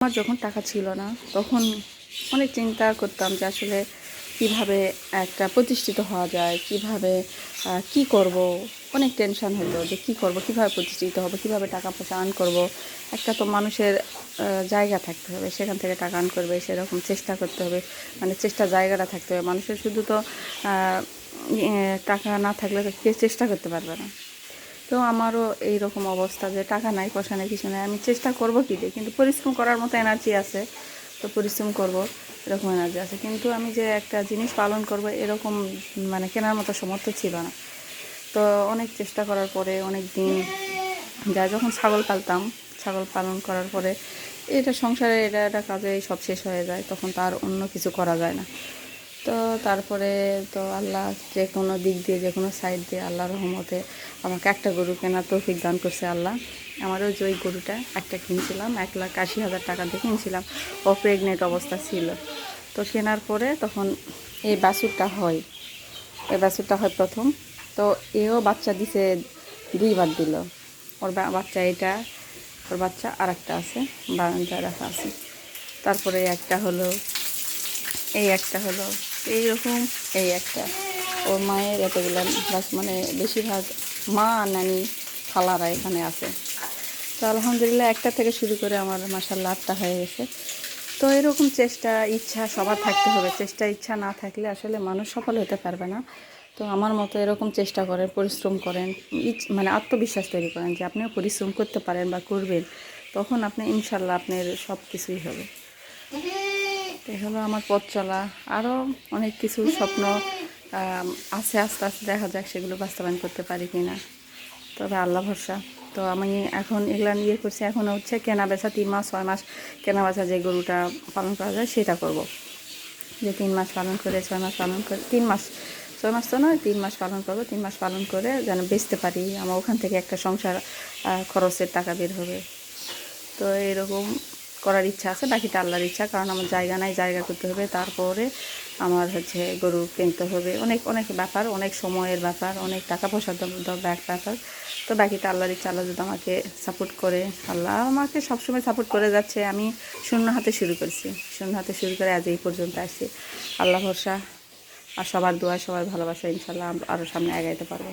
আমার যখন টাকা ছিল না তখন অনেক চিন্তা করতাম যে আসলে কিভাবে একটা প্রতিষ্ঠিত হওয়া যায়, কিভাবে কি করব। অনেক টেনশন হতো যে কি করব, কিভাবে প্রতিষ্ঠিত হব, কিভাবে টাকা পয়সা আর্ন করব। একটা তো মানুষের জায়গা থাকতে হবে, সেখান থেকে টাকা আর্ন করবে সেরকম চেষ্টা করতে হবে, মানে চেষ্টা জায়গাটা থাকতে হবে। মানুষের শুধু তো টাকা না থাকলে তো কেউ চেষ্টা করতে পারবে না। তো আমারও এই রকম অবস্থা যে টাকা নাই, পয়সা নেই, কিছু নেই। আমি চেষ্টা করব কী দিয়ে, কিন্তু পরিশ্রম করার মতো এনার্জি আছে, তো পরিশ্রম করব এরকম এনার্জি আছে। কিন্তু আমি যে একটা জিনিস পালন করব এরকম মানে কেনার মতো সামর্থ্য ছিল না। তো অনেক চেষ্টা করার পরে অনেক দিন যায়, যখন ছাগল পালতাম, ছাগল পালন করার পরে এটা সংসারে এটা কাজে সব শেষ হয়ে যায়, তখন তার অন্য কিছু করা যায় না। তো তারপরে তো আল্লাহ যে কোনো দিক দিয়ে, যে কোনো সাইড দিয়ে আল্লাহর রহমতে আমাকে একটা গরু কেনার তৌফিক দান করছে আল্লাহ। আমারও যে ওই গরুটা একটা কিনছিলাম 1,80,000 টাকা দিয়ে কিনছিলাম, ও প্রেগনেন্ট অবস্থা ছিল। তো কেনার পরে তখন এই বাছুরটা হয়, প্রথম। তো এও বাচ্চা দিছে, 2বার দিল। ওর বাচ্চা এটা, ওর বাচ্চা আর একটা আছে, বারান্দায় রাখা আছে। তারপরে একটা হলো, একটা হলো এইরকম, একটা। ওর মায়ের এতগুলো মানে বেশিরভাগ মা নানি খালারা এখানে আছে। তো আলহামদুলিল্লাহ একটা থেকে শুরু করে আমার মাশাআল্লাহ 8টা হয়ে গেছে। তো এরকম চেষ্টা ইচ্ছা সবার থাকতে হবে। চেষ্টা ইচ্ছা না থাকলে আসলে মানুষ সফল হতে পারবে না। তো আমার মতো এরকম চেষ্টা করেন, পরিশ্রম করেন, মানে আত্মবিশ্বাস তৈরি করেন যে আপনিও পরিশ্রম করতে পারেন বা করবেন, তখন আপনি ইনশাল্লাহ আপনার সব কিছুই হবে। এই হলো আমার পথ চলা। আরও অনেক কিছু স্বপ্ন আছে, আস্তে আস্তে দেখা যাক সেগুলো বাস্তবায়ন করতে পারি কি না, তবে আল্লাহ ভরসা। তো আমি এখন এগুলো নিয়ে করছি, এখন হচ্ছে কেনা বেচা 3 মাস 6 মাস কেনা বেচা, যে গরুটা পালন করা যায় সেটা করব। যে 3 মাস পালন করে 6 মাস পালন করে, 3 মাস 6 মাস তো নয়, 3 মাস পালন করবো। 3 মাস পালন করে যেন বেচতে পারি, আমার ওখান থেকে একটা সংসার খরচের টাকা বের হবে। তো এরকম করার ইচ্ছা আছে, বাকিটা আল্লাহর ইচ্ছা। কারণ আমার জায়গা নাই, জায়গা করতে হবে, তারপরে আমার হচ্ছে গরু কিনতে হবে। অনেক অনেক ব্যাপার, অনেক সময়ের ব্যাপার, অনেক টাকা পয়সার ব্যাপার। তো বাকিটা আল্লাহর ইচ্ছা। আল্লাহ যদি আমাকে সাপোর্ট করে, আল্লাহ আমাকে সবসময় সাপোর্ট করে যাচ্ছে। আমি শূন্য হাতে শুরু করছি, শূন্য হাতে শুরু করে আজ এই পর্যন্ত আসছি। আল্লাহ ভরসা আর সবার দোয়া, সবার ভালোবাসা, ইনশাল্লাহ আরও সামনে এগাইতে পারবো।